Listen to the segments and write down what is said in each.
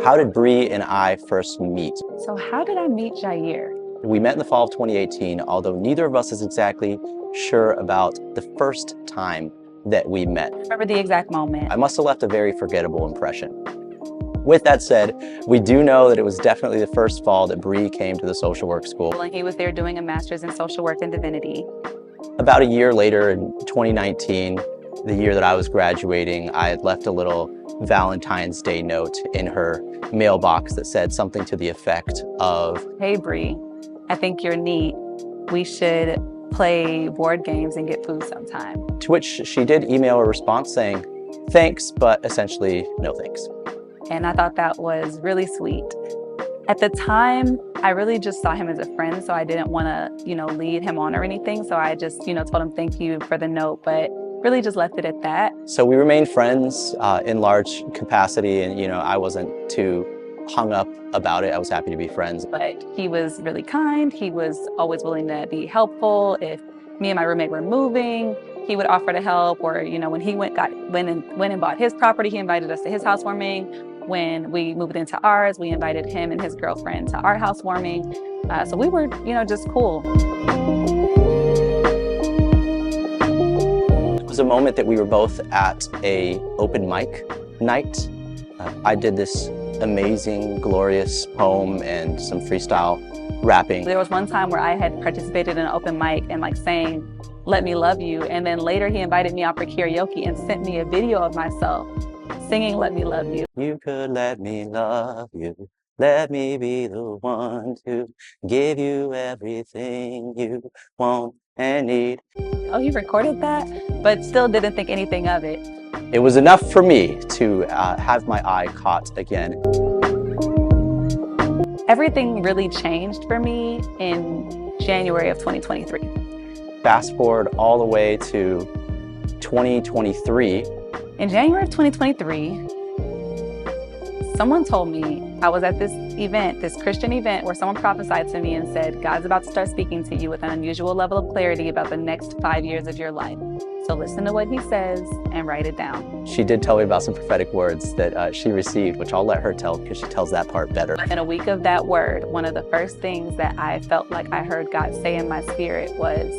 How did Bree and I first meet? So how did I meet Jair? We met in the fall of 2018, although neither of us is exactly sure about the first time that we met. I remember the exact moment. I must have left a very forgettable impression. With that said, we do know that it was definitely the first fall that Bree came to the social work school. And he was there doing a master's in social work and divinity. About a year later, in 2019, the year that I was graduating, I had left a little Valentine's Day note in her mailbox that said something to the effect of, "Hey Bree, I think you're neat. We should play board games and get food sometime." To which she did email a response saying, thanks, but essentially no thanks. And I thought that was really sweet. At the time, I really just saw him as a friend, so I didn't want to, lead him on or anything. So I just, told him thank you for the note, but really just left it at that. So we remained friends in large capacity, and I wasn't too hung up about it. I was happy to be friends. But he was really kind. He was always willing to be helpful. If me and my roommate were moving, he would offer to help. Or when he went and bought his property, he invited us to his housewarming. When we moved into ours, we invited him and his girlfriend to our housewarming. So we were, just cool. It was a moment that we were both at a open mic night. I did this amazing, glorious poem and some freestyle rapping. There was one time where I had participated in an open mic and sang, "Let Me Love You." And then later he invited me out for karaoke and sent me a video of myself singing "Let Me Love You." You could let me love you. Let me be the one to give you everything you want and need. Oh, he recorded that, but still didn't think anything of it. It was enough for me to have my eye caught again. Everything really changed for me in January of 2023. Fast forward all the way to 2023. In January of 2023, someone told me, I was at this event, this Christian event, where someone prophesied to me and said, God's about to start speaking to you with an unusual level of clarity about the next 5 years of your life. So listen to what he says and write it down. She did tell me about some prophetic words that she received, which I'll let her tell because she tells that part better. In a week of that word, one of the first things that I felt like I heard God say in my spirit was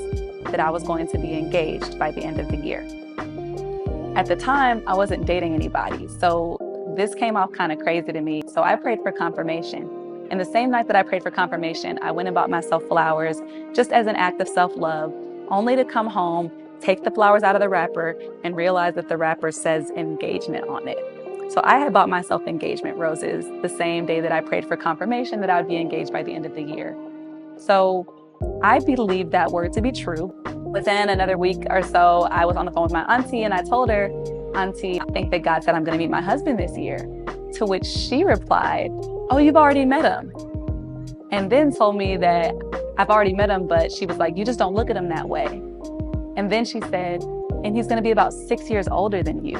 that I was going to be engaged by the end of the year. At the time, I wasn't dating anybody, so this came off kind of crazy to me. So I prayed for confirmation. And the same night that I prayed for confirmation, I went and bought myself flowers just as an act of self-love, only to come home, take the flowers out of the wrapper, and realize that the wrapper says engagement on it. So I had bought myself engagement roses the same day that I prayed for confirmation that I would be engaged by the end of the year. So I believed that word to be true. Within another week or so, I was on the phone with my auntie and I told her, "Auntie, I think that God said I'm going to meet my husband this year." To which she replied, "Oh, you've already met him." And then told me that I've already met him, but she was like, "You just don't look at him that way." And then she said, "And he's going to be about 6 years older than you."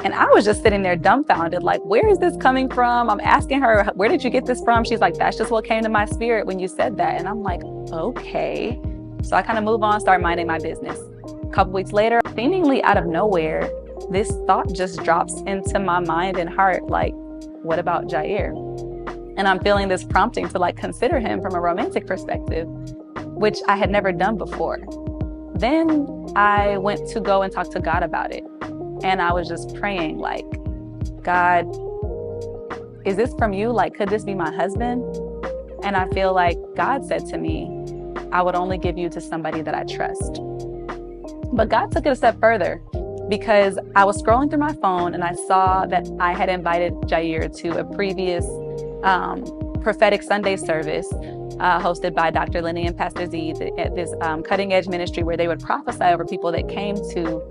And I was just sitting there dumbfounded, like, where is this coming from? I'm asking her, "Where did you get this from?" She's like, "That's just what came to my spirit when you said that." And I'm like, okay. So I kind of move on, start minding my business. A couple weeks later, seemingly out of nowhere, this thought just drops into my mind and heart, like, what about Jair? And I'm feeling this prompting to consider him from a romantic perspective, which I had never done before. Then I went to go and talk to God about it. And I was just praying, God, is this from you? Could this be my husband? And I feel like God said to me, I would only give you to somebody that I trust. But God took it a step further, because I was scrolling through my phone and I saw that I had invited Jair to a previous prophetic Sunday service hosted by Dr. Lenny and Pastor Z at this cutting edge ministry where they would prophesy over people that came to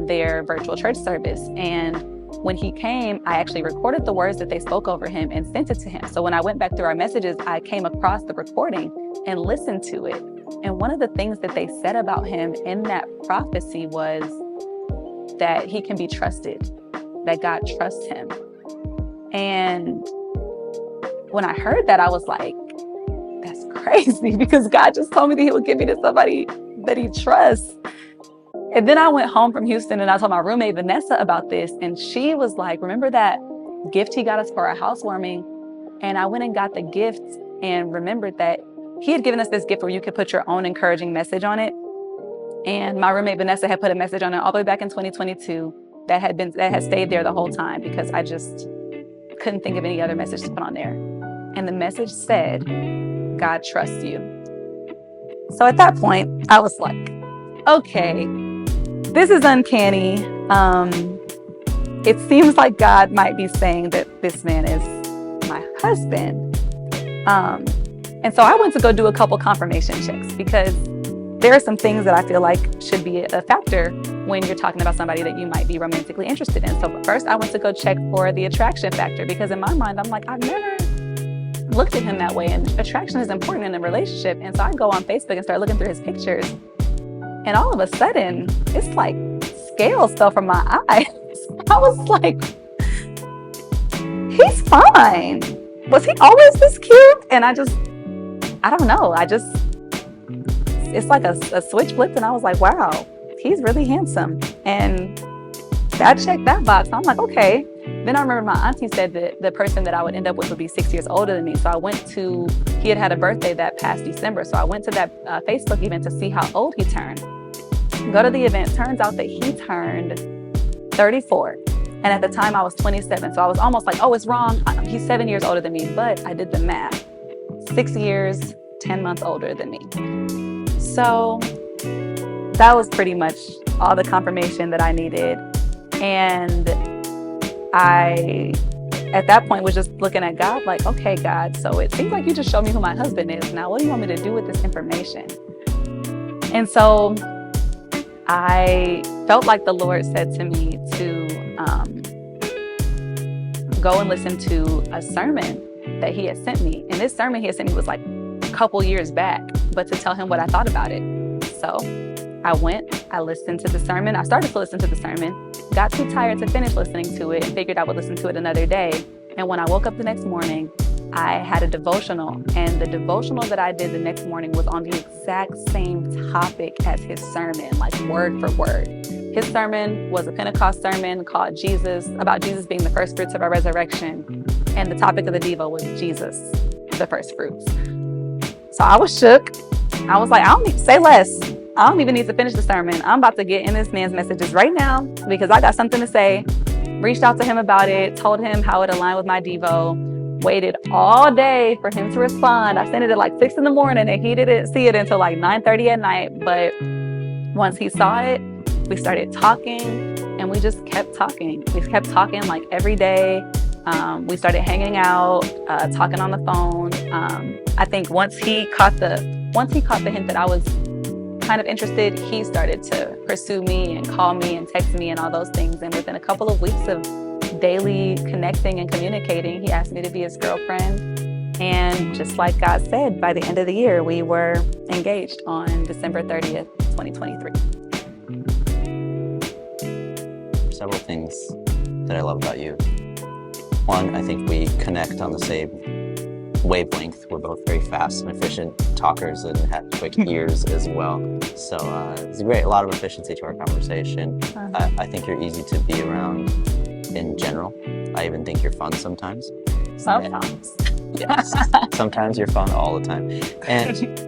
their virtual church service. And when he came, I actually recorded the words that they spoke over him and sent it to him. So when I went back through our messages, I came across the recording and listened to it. And one of the things that they said about him in that prophecy was that he can be trusted, that God trusts him. And when I heard that, I was like, that's crazy, because God just told me that he would give me to somebody that he trusts. And then I went home from Houston and I told my roommate Vanessa about this, and she was like, remember that gift he got us for our housewarming. And I went and got the gift and remembered that he had given us this gift where you could put your own encouraging message on it. And my roommate Vanessa had put a message on it all the way back in 2022 that had stayed there the whole time because I just couldn't think of any other message to put on there. And the message said, God trusts you. So at that point, I was like, okay, this is uncanny. It seems like God might be saying that this man is my husband. And so I went to go do a couple confirmation checks because there are some things that I feel like should be a factor when you're talking about somebody that you might be romantically interested in. So first I went to go check for the attraction factor because in my mind, I'm like, I've never looked at him that way. And attraction is important in a relationship. And so I go on Facebook and start looking through his pictures. And all of a sudden, it's like scales fell from my eyes. I was like, he's fine. Was he always this cute? And I don't know. It's like a switch flipped and I was like, wow, he's really handsome. And I checked that box. I'm like, okay. Then I remember my auntie said that the person that I would end up with would be 6 years older than me. So he had a birthday that past December. So I went to that Facebook event to see how old he turned. Go to the event. Turns out that he turned 34. And at the time I was 27. So I was almost like, oh, it's wrong. He's 7 years older than me. But I did the math. 6 years, 10 months older than me. So that was pretty much all the confirmation that I needed. And I, at that point, was just looking at God like, okay, God, so it seems like you just showed me who my husband is. Now, what do you want me to do with this information? And so I felt like the Lord said to me to go and listen to a sermon that he had sent me. And this sermon he had sent me was like a couple years back, but to tell him what I thought about it. So I went, I listened to the sermon. I started to listen to the sermon, got too tired to finish listening to it and figured I would listen to it another day. And when I woke up the next morning, I had a devotional, and the devotional that I did the next morning was on the exact same topic as his sermon, like word for word. His sermon was a Pentecost sermon called Jesus, about Jesus being the first fruits of our resurrection. And the topic of the Devo was Jesus, the first fruits. So I was shook. I was like, I don't need to say less. I don't even need to finish the sermon. I'm about to get in this man's messages right now because I got something to say. Reached out to him about it, told him how it aligned with my Devo, waited all day for him to respond. I sent it at like 6 a.m. and he didn't see it until like 9:30 at night. But once he saw it, we started talking and we just kept talking. We kept talking like every day. We started hanging out, talking on the phone. I think once he caught the hint that I was kind of interested, he started to pursue me and call me and text me and all those things. And within a couple of weeks of daily connecting and communicating, he asked me to be his girlfriend. And just like God said, by the end of the year, we were engaged on December 30th, 2023. Several things that I love about you. One, I think we connect on the same wavelength. We're both very fast and efficient talkers and have quick ears as well. So it's great. A lot of efficiency to our conversation. I think you're easy to be around in general. I even think you're fun sometimes. Sometimes. Yes. Sometimes you're fun all the time. And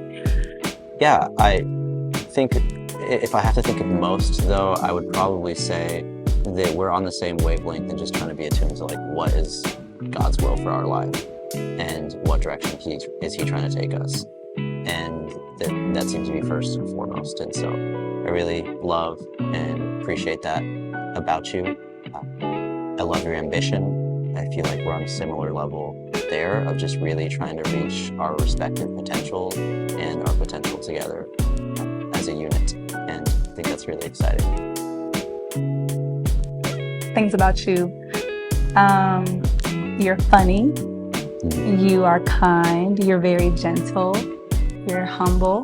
yeah, I think if I have to think of most, though, I would probably say that we're on the same wavelength and just trying to be attuned to like what is God's will for our life and what direction is he trying to take us. And that seems to be first and foremost. And so I really love and appreciate that about you. I love your ambition. I feel like we're on a similar level there of just really trying to reach our respective potential and our potential together as a unit. And I think that's really exciting. Things about you. You're funny. You are kind. You're very gentle. You're humble.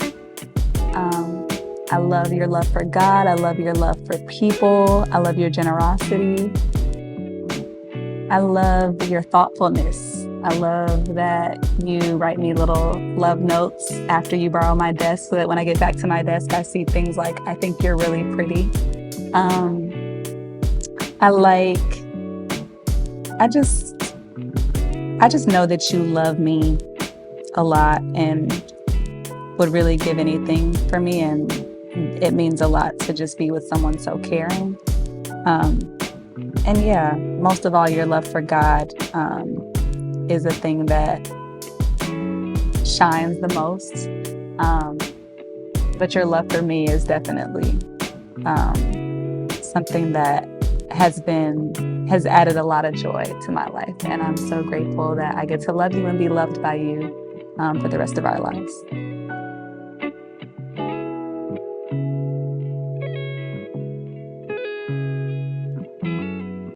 I love your love for God. I love your love for people. I love your generosity. I love your thoughtfulness. I love that you write me little love notes after you borrow my desk so that when I get back to my desk, I see things like, I think you're really pretty. I just know that you love me a lot and would really give anything for me. And it means a lot to just be with someone so caring. And yeah, most of all, your love for God is a thing that shines the most. But your love for me is definitely something that has added a lot of joy to my life. And I'm so grateful that I get to love you and be loved by you for the rest of our lives.